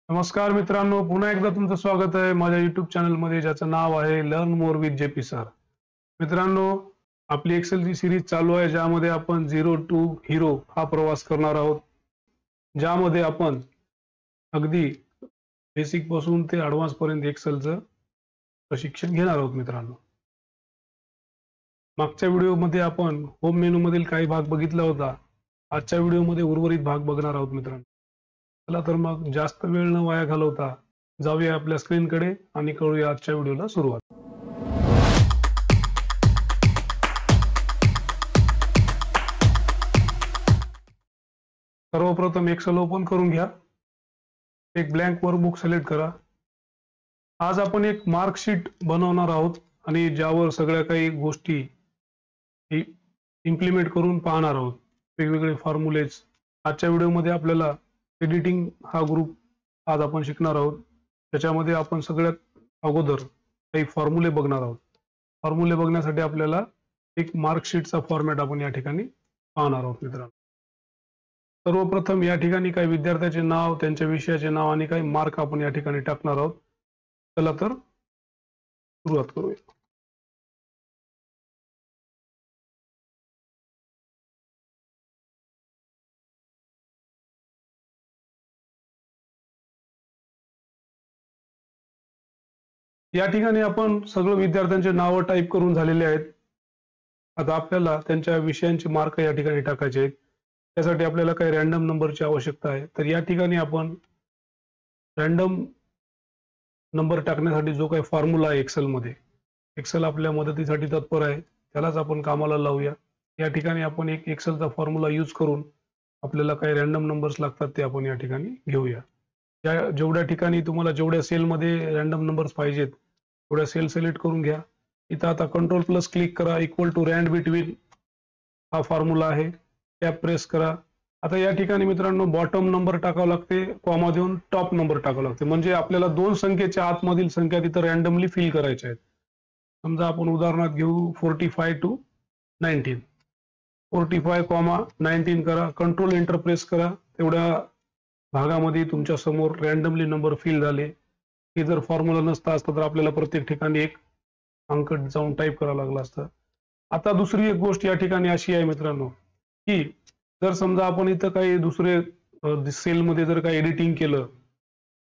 नमस्कार मित्रांनो, पुन्हा एकदा तुमचं स्वागत आहे माझ्या YouTube चॅनलमध्ये, ज्याचं नाव आहे learn more with JP sir. मित्रांनो, आपली एक्सेलची सिरीज चालू आहे, ज्यामध्ये आपण झिरो टू हिरो हा प्रवास करणार आहोत, ज्यामध्ये आपण अगदी बेसिक पासून ते ॲडव्हान्स पर्यंत एक्सेलचं प्रशिक्षण घेणार आहोत. मित्रांनो, मागच्या व्हिडिओमध्ये आपण होम मेनू मधील काही भाग बघितला होता. आजच्या व्हिडिओमध्ये उर्वरित भाग बघणार आहोत. मित्रांनो, चला तर मग जास्त वेळ न वाया घालवता जाऊया आपल्या स्क्रीनकडे आणि करूया आजच्या व्हिडिओला सुरुवात. सर्वप्रथम एक्सेल ओपन करून घ्या. एक ब्लँक वर्कबुक सिलेक्ट करा. आज आपण एक मार्कशीट बनवणार आहोत आणि ज्यावर सगळ्या काही गोष्टी इम्प्लिमेंट करून पाहणार आहोत. वेगवेगळे फॉर्म्युलेज. आजच्या व्हिडिओमध्ये आपल्याला एडिटिंग हा ग्रुप आज आपण शिकणार आहोत. त्याच्यामध्ये आपण सगळ्यात अगोदर काही फॉर्म्युले बघणार आहोत. फॉर्म्युले बघण्यासाठी आपल्याला एक मार्कशीटचा फॉर्मॅट आपण या ठिकाणी पाहणार आहोत. मित्रांनो, सर्वप्रथम या ठिकाणी काही विद्यार्थ्याचे नाव, त्यांच्या विषयाचे नाव आणि काही मार्क आपण या ठिकाणी टाकणार आहोत. चला तर सुरुवात करूया. या ठिकाणी आपण सगळं विद्यार्थ्यांचे नाव टाईप करून झालेले आहेत. आता आपल्याला त्यांच्या विषयांचे मार्क या ठिकाणी टाकायचे आहेत. त्यासाठी आपल्याला काही रॅन्डम नंबरची आवश्यकता आहे. तर या ठिकाणी आपण रॅन्डम नंबर टाकण्यासाठी जो काही फॉर्म्युला आहे एक्सेलमध्ये, एक्सेल आपल्या मदतीसाठी तत्पर आहे, त्यालाच आपण कामाला लावूया. या ठिकाणी आपण एक एक्सेलचा फॉर्म्युला यूज करून आपल्याला काही रॅन्डम नंबर्स लागतात ते आपण या ठिकाणी घेऊया. जेवढ्या ठिकाणी तुम्हाला जेवढ्या सेलमध्ये रॅन्डम नंबर्स पाहिजेत तेवढ्या सेल सिलेक्ट करून घ्या. इथं आता कंट्रोल प्लस क्लिक करा. इक्वल टू रँड बिटवीन हा फॉर्म्युला आहे. टॅप प्रेस करा. आता या ठिकाणी मित्रांनो बॉटम नंबर टाकावं लागते, कॉमा देऊन टॉप नंबर टाकावं लागते. म्हणजे आपल्याला दोन संख्येच्या आतमधील संख्या तिथं रॅन्डमली फिल करायच्या आहेत. समजा आपण उदाहरणार्थ घेऊ 45 to 19. 45, 19 करा. कंट्रोल एंटर प्रेस करा. तेवढ्या भागामध्ये तुमच्या समोर रॅन्डमली नंबर फिल झाले. हे जर फॉर्म्युला नसता असता तर आपल्याला प्रत्येक ठिकाणी एक अंक जाऊन टाईप करावं लागलं असतं. आता दुसरी एक गोष्ट या ठिकाणी अशी आहे मित्रांनो, की जर समजा आपण इथं काही दुसरे सेलमध्ये जर काही एडिटिंग केलं,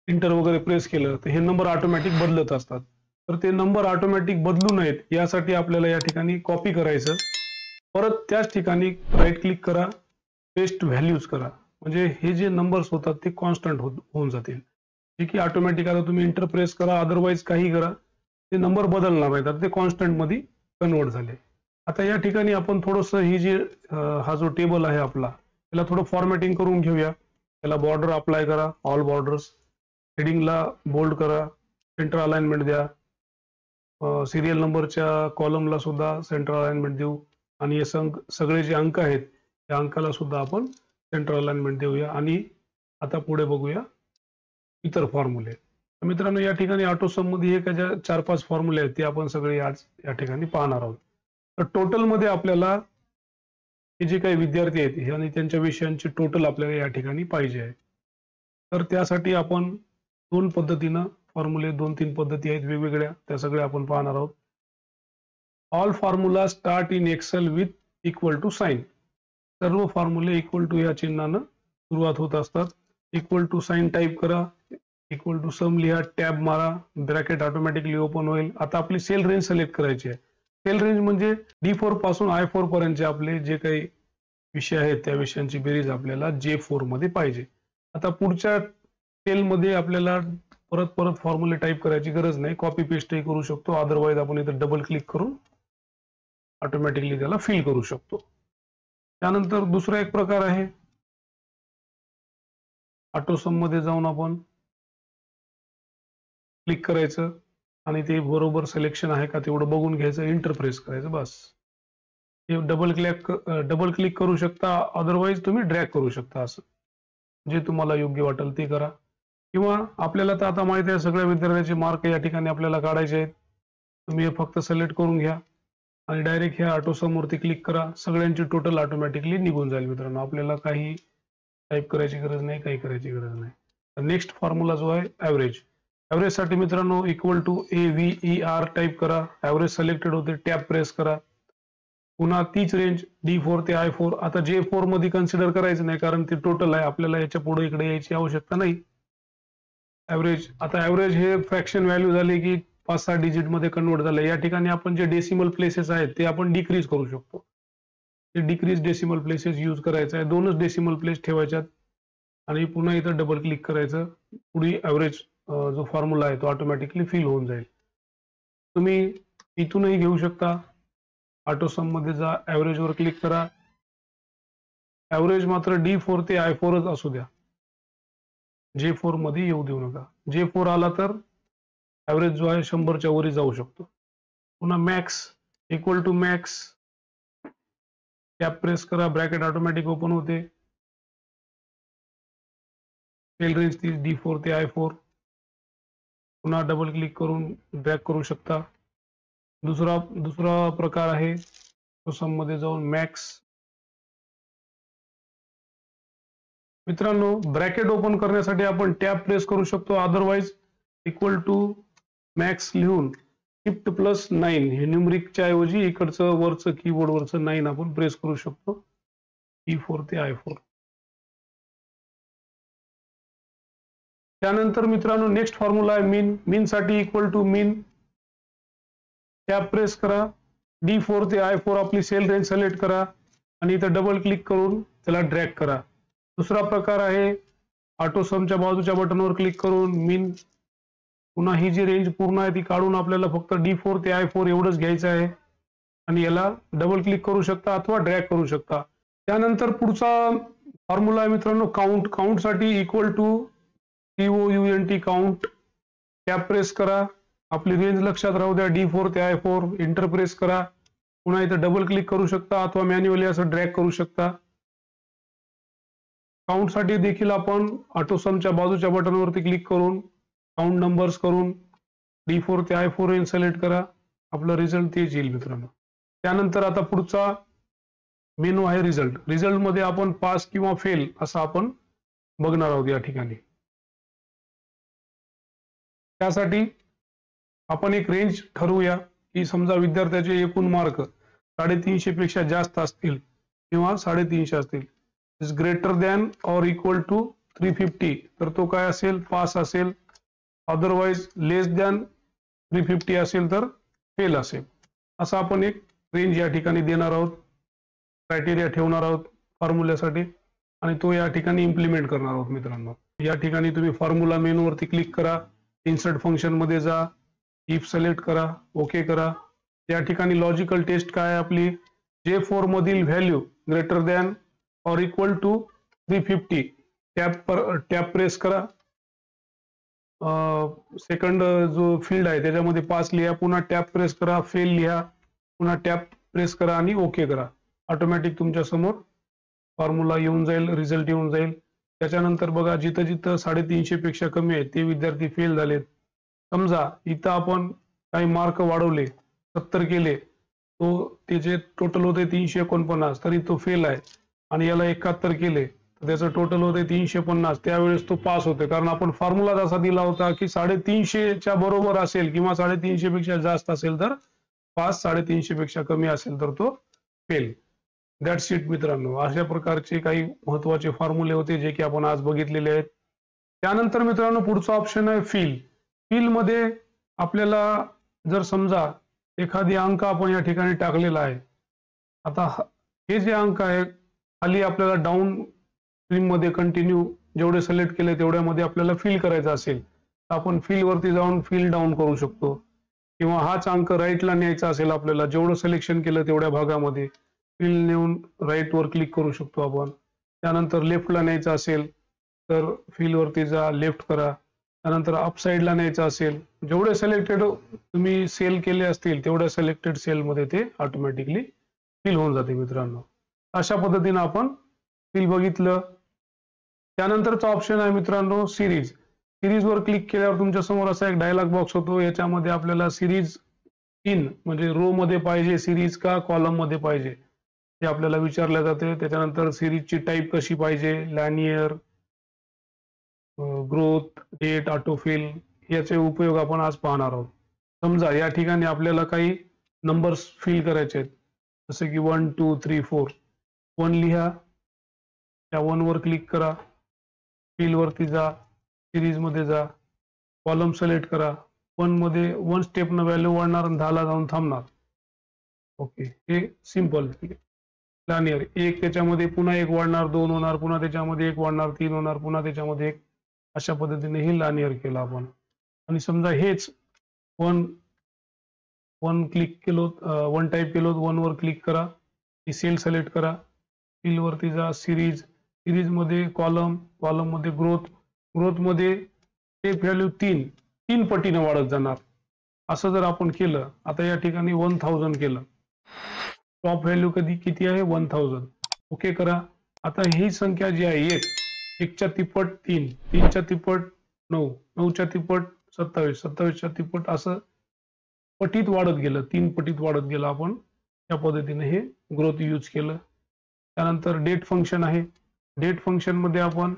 इंटर वगैरे प्रेस केलं, तर हे नंबर ऑटोमॅटिक बदलत असतात. तर ते नंबर ऑटोमॅटिक बदलू नयेत यासाठी आपल्याला या ठिकाणी कॉपी करायचं. परत त्याच ठिकाणी राईट क्लिक करा, पेस्ट व्हॅल्यूज करा. म्हणजे हे जे नंबर्स होतात ते कॉन्स्टंट होऊन जातील. जे की ऑटोमॅटिक आता तुम्ही इंटर प्रेस करा, अदरवाईज काही करा, ते नंबर बदलणार नाहीत. आता ते कॉन्स्टंट मध्ये कन्वर्ट झाले. आता या ठिकाणी आपण थोडंसं ही जी हा जो टेबल आहे आपला, त्याला थोडं फॉर्मॅटिंग करून घेऊया. त्याला बॉर्डर अप्लाय करा, ऑल बॉर्डर्स. हेडिंगला बोल्ड करा, सेंटर अलाइनमेंट द्या. सिरियल नंबरच्या कॉलमला सुद्धा सेंटर अलाइनमेंट देऊ आणि हे सगळे जे अंक आहेत त्या अंकाला सुद्धा आपण सेंटर अलाइनमेंट देऊया. आणि आता पुढे बघूया इतर फॉर्म्युले. मित्रांनो, या ठिकाणी ऑटोसम मध्ये हे ज्या 4-5 फॉर्म्युले आहेत ते आपण सगळे आज या ठिकाणी पाहणार आहोत. तर टोटल मध्ये आपल्याला हे जे काही विद्यार्थी आहेत आणि त्यांच्या विषयांची टोटल आपल्याला या ठिकाणी पाहिजे आहे. तर त्यासाठी आपण दोन पद्धतीनं फॉर्म्युले, 2-3 पद्धती आहेत वेगवेगळ्या, त्या सगळ्या आपण पाहणार आहोत. All formula start in Excel with equal to sign. सर्व फॉर्म्युले इक्वल टू या चिन्हानं सुरुवात होत असतात. इक्वल टू साइन टाईप करा, इक्वल टू सम लिहा, टॅब मारा, ब्रॅकेट ऑटोमॅटिकली ओपन होईल. आता आपली सेल रेंज सिलेक्ट करायची आहे. सेल रेंज म्हणजे D4 पासून I4 पर्यंतचे आपले जे काही विषय आहेत त्या विषयांची बेरीज आपल्याला J4 मध्ये पाहिजे. आता पुढच्या सेलमध्ये आपल्याला परत फॉर्म्युले टाईप करायची गरज नाही, कॉपी पेस्टही करू शकतो. अदरवाईज आपण इथं डबल क्लिक करून ऑटोमॅटिकली त्याला फिल करू शकतो. त्यानंतर दुसरा एक प्रकार आहे, ऑटोसम मध्ये जाऊन आपण क्लिक करायचं आणि ते बरोबर सिलेक्शन आहे का तेवढं बघून घ्यायचं, इंटर प्रेस करायचं, बस. हे डबल क्लिक करू शकता, अदरवाईज तुम्ही ड्रॅग करू शकता. असं जे तुम्हाला योग्य वाटेल ते करा. किंवा आपल्याला तर आता माहिती आहे सगळ्या विद्यार्थ्यांचे मार्क या ठिकाणी आपल्याला काढायचे आहेत. तुम्ही हे फक्त सिलेक्ट करून घ्या आणि डायरेक्ट ह्या ऑटोसम वरती क्लिक करा. सगळ्यांची टोटल ऑटोमॅटिकली निघून जाईल. मित्रांनो, आपल्याला काही टाईप करायची गरज नाही, काही करायची गरज नाही. नेक्स्ट फॉर्म्युला जो आहे ॲव्हरेज. ॲव्हरेज साठी मित्रांनो इक्वल टू AVER टाईप करा. ॲव्हरेज सिलेक्टेड होते, टॅब प्रेस करा. पुन्हा तीच रेंज D4 ते I4. आता J4 मध्ये कन्सिडर करायचं नाही कारण ते टोटल आहे, आपल्याला याच्या पुढे इकडे यायची आवश्यकता नाही. ॲव्हरेज, आता ॲव्हरेज हे फ्रॅक्शन व्हॅल्यू झाले की 5-6 डिजिट मध्ये कन्वर्ट झालं. या ठिकाणी आपण जे डेसिमल प्लेसेस आहेत ते आपण डिक्रीज करू शकतो. ते डिक्रीज डेसिमल प्लेसेस यूज करायचं आहे. 2च डेसिमल प्लेस ठेवायच्यात आणि पुन्हा इथं डबल क्लिक करायचं. पुढे ॲव्हरेज जो फॉर्म्युला आहे तो ऑटोमॅटिकली फिल होऊन जाईल. तुम्ही इथूनही घेऊ शकता. ऑटोसम मध्ये जा, ॲव्हरेज वर क्लिक करा. ॲव्हरेज मात्र D4 ते I4च असू द्या, J4 मध्ये येऊ देऊ नका. J4 आला तर ॲव्हरेज जो आहे 100च्या वरी जाऊ शकतो. पुन्हा max equal to max, tab press करा, ब्रॅकेट ऑटोमॅटिक ओपन होते. सेल रेंज ती D4 ते I4. पुन्हा डबल क्लिक करून ड्रॅग करू शकता. दुसरा प्रकार आहे सम मध्ये जाऊन मॅक्स. मित्रांनो ब्रॅकेट ओपन करण्यासाठी आपण टॅब प्रेस करू शकतो, अदरवाइज इक्वल टू मॅक्स लिहून शिफ्ट प्लस 9 हे न्यूमरिकच्या ऐवजी इकडचं वरचं कीबोर्ड वरचं 9 आपण प्रेस करू शकतो. D4 ते I4. त्यानंतर मित्रांनो नेक्स्ट फॉर्म्युला आहे मीन. मीन साठी equal to mean, tab press करा. D4 ते I4 आपली सेल रेंज सिलेक्ट करा आणि इथं डबल क्लिक करून त्याला ड्रॅग करा. दुसरा प्रकार आहे ऑटोसमच्या बाजूच्या बटनवर क्लिक करून मीन. पुन्हा ही जी रेंज पूर्ण आहे ती काढून आपल्याला फक्त D4 ते I4 एवढंच घ्यायचं आहे आणि याला डबल क्लिक करू शकता अथवा ड्रॅग करू शकता. त्यानंतर पुढचा फॉर्म्युला आहे मित्रांनो काउंट. काउंट साठी equal to COUNT count, tab press करा. आपली रेंज लक्षात राहू द्या D4 ते I4. एंटर प्रेस करा. पुन्हा इथं डबल क्लिक करू शकता अथवा मॅन्युअली असं ड्रॅग करू शकता. काउंट साठी देखील आपण ऑटोसमच्या बाजूच्या बटनवरती क्लिक करून काउंट नंबर्स करून D4 ते I4 रेंज सिलेक्ट करा. आपलं रिझल्ट तेच येईल मित्रांनो. त्यानंतर आता पुढचा मेनू आहे रिझल्ट. रिझल्ट मध्ये आपण पास किंवा फेल असं आपण बघणार आहोत या ठिकाणी. त्यासाठी आपण एक रेंज ठरवूया की समजा विद्यार्थ्याचे एकूण मार्क 350 पेक्षा जास्त असतील किंवा 350 असतील, is greater than or equal to 350, तर तो काय असेल, पास असेल. अदरवाइज लेस दॅन 350 असेल तर फेल असेल. असं आपण एक रेंज या ठिकाणी देणार आहोत, क्रायटेरिया ठेवणार आहोत फॉर्म्युल्यासाठी आणि तो या ठिकाणी इम्प्लिमेंट करणार आहोत मित्रांनो. या ठिकाणी तुम्ही फॉर्म्युला मेनूवरती क्लिक करा, इन्सर्ट फंक्शन मध्ये जा, इफ सिलेक्ट करा, ओके करा. या ठिकाणी लॉजिकल टेस्ट काय आहे आपली, J4 मधील value greater than or equal to 350. Tab press करा. सेकंड जो फील्ड आहे त्याच्यामध्ये पास लिहा, पुन्हा टॅब प्रेस करा, फेल लिहा, पुन्हा टॅब प्रेस करा आणि ओके करा. ऑटोमॅटिक तुमच्या समोर फॉर्म्युला येऊन जाईल, रिझल्ट येऊन जाईल. त्याच्यानंतर बघा जिथं जिथं 350 पेक्षा कमी आहे ते विद्यार्थी फेल झालेत. समजा इथं आपण काही मार्क वाढवले, 70 केले, तो त्याचे टोटल होते 349, तरी तो फेल आहे. आणि याला 71 केले तर त्याचं टोटल होते 350, त्यावेळेस तो पास होते. कारण आपण फॉर्म्युला असा दिला होता की 350च्या बरोबर असेल किंवा 350 पेक्षा जास्त असेल तर पास, 350 पेक्षा कमी असेल तर तो फेल. दॅट्स इट मित्रांनो. अशा प्रकारचे काही महत्वाचे फॉर्म्युले होते जे की आपण आज बघितलेले आहेत. त्यानंतर मित्रांनो पुढचा ऑप्शन आहे फिल. फिल मध्ये आपल्याला जर समजा एखादी अंक आपण या ठिकाणी टाकलेला आहे, आता हे जे अंक आहे खाली आपल्याला डाऊन स्ट्रीम मध्ये कंटिन्यू जेवढे सिलेक्ट केले तेवढ्यामध्ये आपल्याला फिल करायचं असेल तर आपण फिल वरती जाऊन फिल डाऊन करू शकतो. किंवा हाच अंक राईटला न्यायचा असेल आपल्याला, जेवढं सिलेक्शन केलं तेवढ्या भागामध्ये फिल नेऊन राईट वर क्लिक करू शकतो आपण. त्यानंतर लेफ्टला न्यायचं असेल तर फिल वरती जा, लेफ्ट करा. त्यानंतर अप साईडला न्यायचं असेल, जेवढे सिलेक्टेड तुम्ही सेल केले असतील तेवढ्या सिलेक्टेड सेलमध्ये ते ऑटोमॅटिकली फिल होऊन जाते मित्रांनो. अशा पद्धतीने आपण फिल बघितलं. त्यानंतरचा ऑप्शन आहे मित्रांनो सिरीज. सिरीज वर क्लिक केल्यावर तुमच्या समोर असा एक डायलॉग बॉक्स होतो. याच्यामध्ये आपल्याला सिरीज इन म्हणजे रो मध्ये पाहिजे सिरीज का कॉलम मध्ये पाहिजे हे आपल्याला विचारले जाते. त्याच्यानंतर सिरीजची टाईप कशी पाहिजे, लॅनियर, ग्रोथ, डेट, ऑटोफिल याचे उपयोग आपण आज पाहणार आहोत. समजा या ठिकाणी आपल्याला काही नंबर्स फिल करायचे आहेत, जसे की 1 2 3 4. 1 लिहा, त्या 1 वर क्लिक करा, फिल वरती जा, सिरीज मध्ये जा, कॉलम सिलेक्ट करा. 1 मध्ये 1 स्टेपनं व्हॅल्यू वाढणार आणि 10 ला जाऊन थांबणार. ओके, हे सिंपल लानियर. एक त्याच्यामध्ये पुन्हा एक वाढणार, 2 होणार, पुन्हा त्याच्यामध्ये एक वाढणार, 3 होणार, पुन्हा त्याच्यामध्ये एक. अशा पद्धतीने हे लानियर केलं आपण. आणि समजा हेच 1 क्लिक केलो, 1 टाईप केलो, 1 वर क्लिक करा, ही सेल सिलेक्ट करा, फिल वरती जा, सिरीज, सिरीज मध्ये कॉलम, कॉलम मध्ये ग्रोथ, ग्रोथ मध्ये स्टेप व्हॅल्यू 3 पटीने वाढत जाणार. असं जर आपण केलं, आता या ठिकाणी 1000 केलं, टॉप व्हॅल्यू किती आहे 1000. ओके करा. आता ही संख्या जी आहे 1 च्या तिप्पट 3, 3 च्या तिप्पट 9, 9 च्या तिप्पट 27, 27 च्या तिप्पट असं पटीत वाढत गेलं, 3 पटीत वाढत गेलं. आपण त्या पद्धतीने हे ग्रोथ यूज केलं. त्यानंतर डेट फंक्शन आहे. डेट फंक्शन मध्ये आपण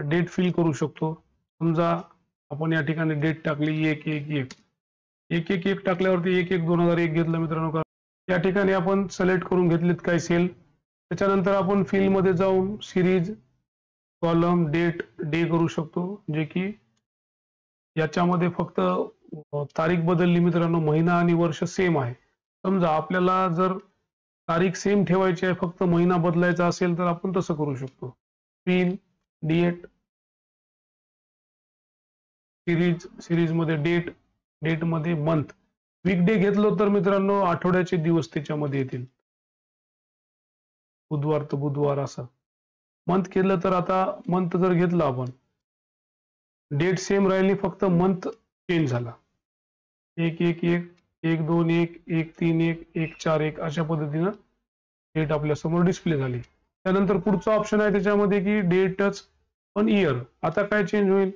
डेट फिल करू शकतो. समजा आपण या ठिकाणी डेट टाकली 1 टाकल्यावरती 1/1/2001 घेतलं मित्रांनो. या ठिकाणी आपण सिलेक्ट करून घेतलेत काही सेल. त्याच्यानंतर आपण फिल मध्ये जाऊन सिरीज, कॉलम, डेट, डे करू शकतो, जे की याच्यामध्ये फक्त तारीख बदलली मित्रांनो, महिना आणि वर्ष सेम आहे. समजा आपल्याला जर तारीख सेम ठेवायची आहे, फक्त महिना बदलायचा असेल तर आपण तसं करू शकतो. फिल, डेट, सिरीज, सिरीज मध्ये डेट, डेट मध्ये मंथ. वीकडे घेतलो तर मित्रांनो आठवड्याचे दिवस त्याच्यामध्ये येतील, बुधवार तर बुधवार असं. मंथ केलं तर आता मंथ जर घेतलं आपण, डेट सेम राहिली, फक्त मंथ चेंज झाला. 1/1/1/1/2/1 अशा पद्धतीनं डेट आपल्या समोर डिस्प्ले झाली. त्यानंतर पुढचा ऑप्शन आहे त्याच्यामध्ये की डेटच पण इयर. आता काय चेंज होईल,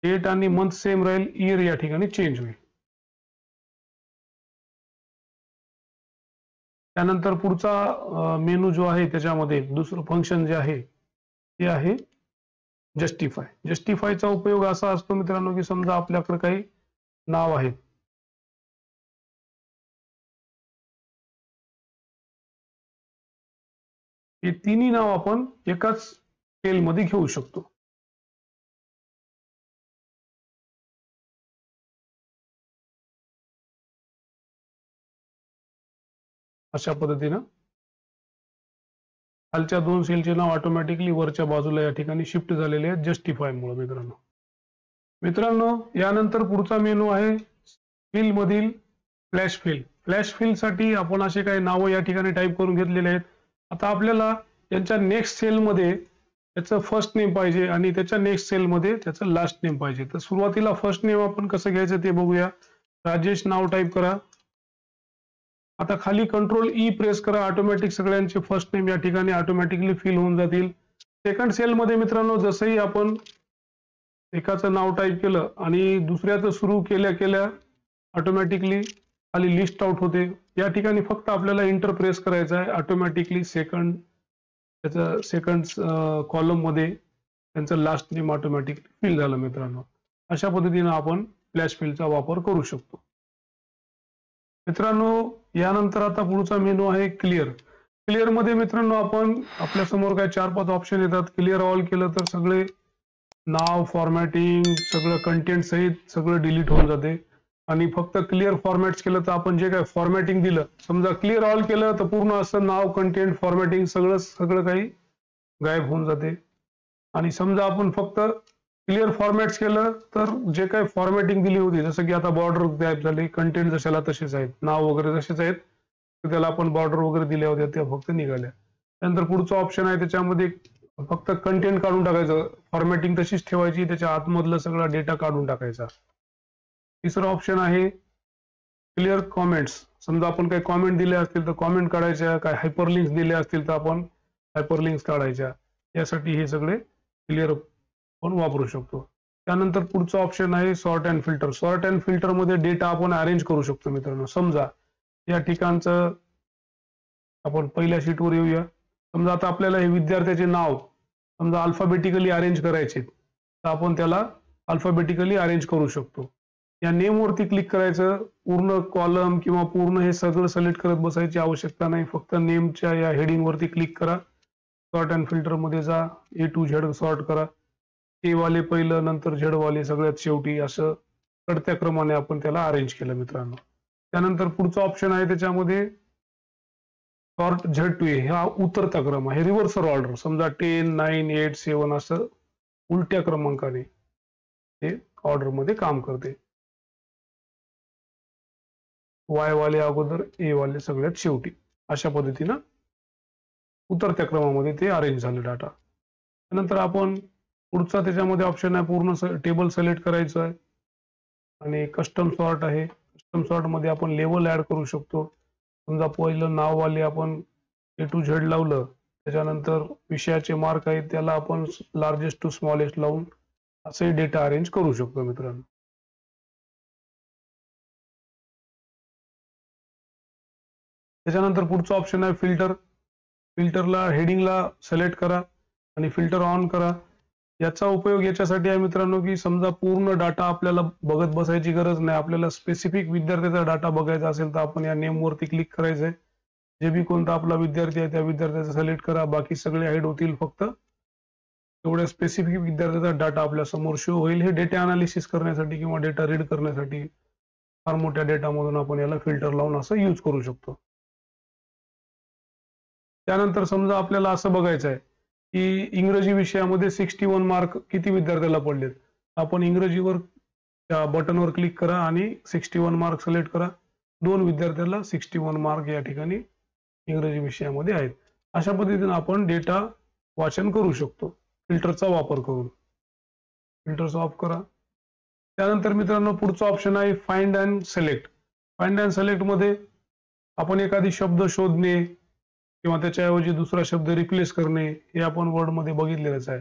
डेट आणि मंथ सेम राहील, इयर या ठिकाणी चेंज होईल. त्यानंतर पुढचा मेनू जो आहे त्याच्यामध्ये दुसरं फंक्शन जे आहे ते आहे जस्टिफाय. जस्टिफायचा उपयोग असा असतो मित्रांनो की समजा आपल्याकडे काही नाव आहेत, हे तिन्ही नाव आपण एकाच सेलमध्ये घेऊ शकतो. अशा पद्धतीनं खालच्या 2 सेलचे नाव ऑटोमॅटिकली वरच्या बाजूला या ठिकाणी शिफ्ट झालेले आहेत जस्टिफाय मुळे मित्रांनो. यानंतर पुढचा मेनू आहे फिल मधील फ्लॅश फिल. फ्लॅश फिल साठी आपण असे काही नावं या ठिकाणी टाईप करून घेतलेले आहेत. आता आपल्याला त्यांच्या नेक्स्ट सेलमध्ये त्याचं फर्स्ट नेम पाहिजे आणि त्याच्या नेक्स्ट सेलमध्ये त्याचं लास्ट नेम पाहिजे. तर सुरुवातीला फर्स्ट नेम आपण कसं घ्यायचं ते बघूया. राजेश नाव टाईप करा. आता खाली कंट्रोल ई प्रेस करा, ऑटोमॅटिक सगळ्यांचे फर्स्ट नेम या ठिकाणी ऑटोमॅटिकली फिल होऊन जातील. सेकंड सेलमध्ये मित्रांनो जसंही आपण एकाचं नाव टाईप केलं आणि दुसऱ्याचं सुरू केल्या ऑटोमॅटिकली खाली लिस्ट आउट होते. या ठिकाणी फक्त आपल्याला इंटर प्रेस करायचं आहे, ऑटोमॅटिकली सेकंड कॉलम मध्ये त्यांचं लास्ट नेम ऑटोमॅटिकली फिल झालं मित्रांनो. अशा पद्धतीने आपण फ्लॅश फिलचा वापर करू शकतो मित्रांनो. यानंतर आता पुढचा मेनू आहे क्लिअर. क्लिअर मध्ये मित्रांनो आपण आपल्या समोर काय 4-5 ऑप्शन येतात. क्लिअर ऑल केलं तर सगळे नाव, फॉर्मॅटिंग, सगळं कंटेंट सहित सगळं डिलीट होऊन जाते. आणि फक्त क्लिअर फॉर्मॅट्स केलं तर आपण जे काय फॉर्मॅटिंग दिलं, समजा क्लिअर ऑल केलं तर पूर्ण असं नाव, कंटेंट, फॉर्मॅटिंग सगळं काही गायब होऊन जाते. आणि समजा आपण फक्त क्लिअर फॉर्मॅट्स केलं तर जे काही फॉर्मॅटिंग दिली होती, जसं की आता बॉर्डर गायब झाले, कंटेंट जशाला तसेच आहेत, नाव वगैरे जसेच आहेत, तर त्याला आपण बॉर्डर वगैरे दिल्या होत्या त्या फक्त निघाल्या. त्यानंतर पुढचा ऑप्शन आहे त्याच्यामध्ये फक्त कंटेंट काढून टाकायचं, फॉर्मॅटिंग तशीच ठेवायची, त्याच्या आतमधलं सगळा डेटा काढून टाकायचा. तिसरं ऑप्शन आहे क्लिअर कॉमेंट्स. समजा आपण काही कॉमेंट दिले असतील तर कॉमेंट काढायच्या, काय हायपरलिंक्स दिले असतील तर आपण हायपरलिंक्स काढायच्या. यासाठी हे सगळे क्लिअर आपण वापरू शकतो. त्यानंतर पुढचा ऑप्शन आहे sort and filter. Sort and filter मध्ये डेटा आपण अरेंज करू शकतो मित्रांनो. समजा या ठिकाणचं आपण पहिल्या शीटवर येऊया. समजा आता आपल्याला हे विद्यार्थ्याचे नाव समजा अल्फाबेटिकली अरेंज करायचे तर आपण त्याला अल्फाबेटिकली अरेंज करू शकतो. या नेम वरती क्लिक करायचं. पूर्ण कॉलम किंवा पूर्ण हे सगळं सिलेक्ट करत बसायची आवश्यकता नाही. फक्त नेमच्या या हेडिंग वरती क्लिक करा. सॉर्ट अँड फिल्टर मध्ये जा. A to Z सॉर्ट करा. A वाले पहिलं, नंतर Z वाले सगळ्यात शेवटी, असं चढत्या क्रमाने आपण त्याला अरेंज केलं मित्रांनो. त्यानंतर पुढचा ऑप्शन आहे त्याच्यामध्ये सॉर्ट Z to A. हा उतरता क्रम आहे, रिव्हर्सल ऑर्डर. समजा 10, 9, 8, 7 असं उलट्या क्रमांकाने हे ऑर्डर मध्ये काम करते. Y वाले अगोदर, A वाले सगळ्यात शेवटी, अशा पद्धतीनं उतरत्या क्रमामध्ये ते अरेंज झालं डाटा. नंतर आपण पुढचा त्याच्यामध्ये ऑप्शन आहे पूर्ण टेबल सिलेक्ट करायचं आहे आणि कस्टम सॉर्ट आहे. कस्टम सॉर्ट मध्ये आपण लेवल ऍड करू शकतो. समजा पहिलं नाव वाले आपण A to Z लावलं, त्याच्यानंतर विषयाचे मार्क आहेत त्याला आपण लार्जेस्ट टू स्मॉलेस्ट लावून असे डेटा अरेंज करू शकतो मित्रांनो. त्याच्यानंतर पुढचा ऑप्शन आहे फिल्टर. फिल्टरला हेडिंगला सिलेक्ट करा आणि फिल्टर ऑन करा. याचा उपयोग याच्यासाठी आहे मित्रांनो की समजा पूर्ण डाटा आपल्याला बघत बसायची गरज नाही. आपल्याला स्पेसिफिक विद्यार्थ्याचा डाटा बघायचा असेल तर आपण या नेम वरती क्लिक करायचंय. जे बी कोणता आपला विद्यार्थी आहे त्या विद्यार्थ्याचा सिलेक्ट करा. बाकी सगळे हाईड होतील. फक्त तेवढ्या स्पेसिफिक विद्यार्थ्याचा डाटा आपल्या समोर शो होईल. हे डेटा अनालिसिस करण्यासाठी किंवा डेटा रीड करण्यासाठी फार मोठ्या डेटामधून आपण याला फिल्टर लावून असं यूज करू शकतो. त्यानंतर समजा आपल्याला असं बघायचं आहे की इंग्रजी विषयामध्ये 61 मार्क किती विद्यार्थ्याला पडलेत. आपण इंग्रजीवर त्या बटनवर क्लिक करा आणि 61 मार्क सिलेक्ट करा. 2 विद्यार्थ्याला 61 मार्क या ठिकाणी इंग्रजी विषयामध्ये आहेत. अशा पद्धतीने आपण डेटा वाचन करू शकतो फिल्टरचा वापर करून. फिल्टर ऑफ करा. त्यानंतर मित्रांनो पुढचा ऑप्शन आहे find and select. Find and select मध्ये आपण एखादी शब्द शोधणे किंवा त्याच्याऐवजी दुसरा शब्द रिप्लेस करणे हे आपण वर्ड मध्ये बघितलेलंच आहे.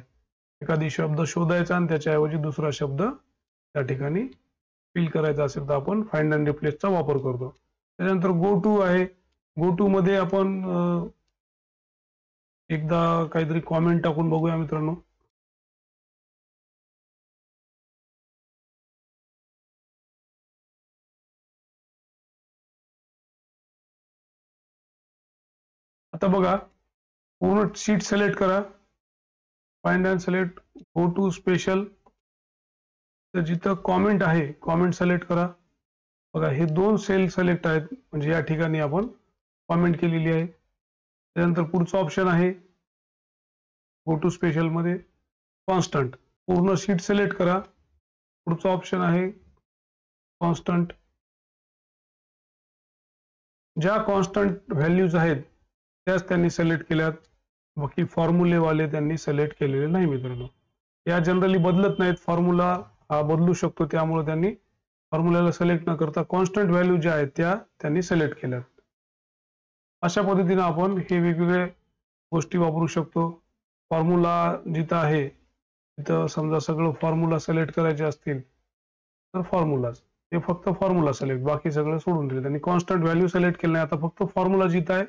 एखादी शब्द शोधायचा आणि त्याच्याऐवजी दुसरा शब्द त्या ठिकाणी फिल करायचा असेल तर आपण फाइंड अँड रिप्लेसचा वापर करतो. त्यानंतर गो टू आहे. गो टू मध्ये आपण एकदा काहीतरी कॉमेंट टाकून बघूया मित्रांनो. आता बघा पूर्ण शीट सिलेक्ट करा. Find and select, go to special. तर जिथं कॉमेंट आहे कॉमेंट सिलेक्ट करा. बघा हे 2 सेल सिलेक्ट आहेत म्हणजे या ठिकाणी आपण कॉमेंट केलेली आहे. त्यानंतर पुढचा ऑप्शन आहे गो टू स्पेशल मध्ये कॉन्स्टंट. पूर्ण शीट सिलेक्ट करा. पुढचा ऑप्शन आहे कॉन्स्टंट. ज्या कॉन्स्टंट व्हॅल्यूज आहेत त्याच त्यांनी सिलेक्ट केल्यात. बाकी फॉर्म्युले वाले त्यांनी सिलेक्ट केलेले नाही मित्रांनो. या जनरली बदलत नाहीत. फॉर्म्युला हा बदलू शकतो त्यामुळे त्यांनी फॉर्म्युल्याला सिलेक्ट न करता कॉन्स्टंट व्हॅल्यू ज्या आहेत त्या त्यांनी सिलेक्ट केल्यात. अशा पद्धतीने आपण हे वेगवेगळे गोष्टी वापरू शकतो. फॉर्म्युला जिथं आहे तिथं समजा सगळं फॉर्म्युला सिलेक्ट करायचे असतील तर फॉर्म्युलाज हे फक्त फॉर्म्युला सिलेक्ट, बाकी सगळं सोडून दिले. त्यांनी कॉन्स्टंट व्हॅल्यू सिलेक्ट केलं नाही. आता फक्त फॉर्म्युला जिथं आहे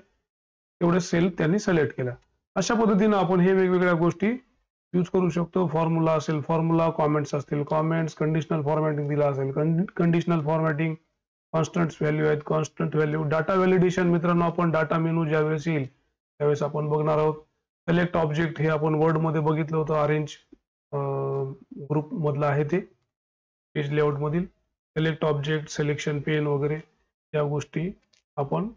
तेवढे सेल त्यांनी सिलेक्ट केल्या. अशा पद्धतीने आपण हे वेगवेगळ्या गोष्टी यूज करू शकतो. फॉर्म्युला असेल फॉर्म्युला, कॉमेंट्स असतील कॉमेंट्स, कंडिशनल फॉर्मॅटिंग दिला असेल कंडिशनल फॉर्मॅटिंग, कॉन्स्टंट व्हॅल्यू आहेत कॉन्स्टंट व्हॅल्यू. डाटा व्हॅलिडेशन मित्रांनो आपण डाटा मेनू ज्यावेळेस येईल त्यावेळेस आपण बघणार आहोत. सिलेक्ट ऑब्जेक्ट हे आपण वर्ड मध्ये बघितलं होतं. अरेंज ग्रुप मधलं आहे ते पेज लेआउट मधील. सिलेक्ट ऑब्जेक्ट, सिलेक्शन पेन वगैरे या गोष्टी आपण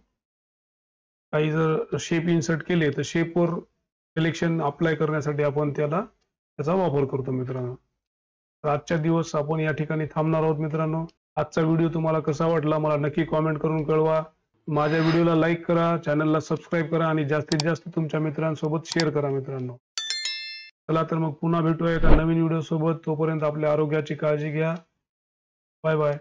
काही जर शेप इन्सर्ट केले तर शेपवर सिलेक्शन अप्लाय करण्यासाठी आपण त्याचा वापर करतो मित्रांनो. तर आजच्या दिवस आपण या ठिकाणी थांबणार आहोत मित्रांनो. आजचा व्हिडिओ तुम्हाला कसा वाटला मला नक्की कॉमेंट करून कळवा. माझ्या व्हिडिओला लाईक करा, चॅनलला सबस्क्राईब करा आणि जास्तीत जास्त तुमच्या मित्रांसोबत शेअर करा मित्रांनो. चला तर मग पुन्हा भेटूया एका नवीन व्हिडिओ सोबत. तोपर्यंत आपल्या आरोग्याची काळजी घ्या. Bye bye.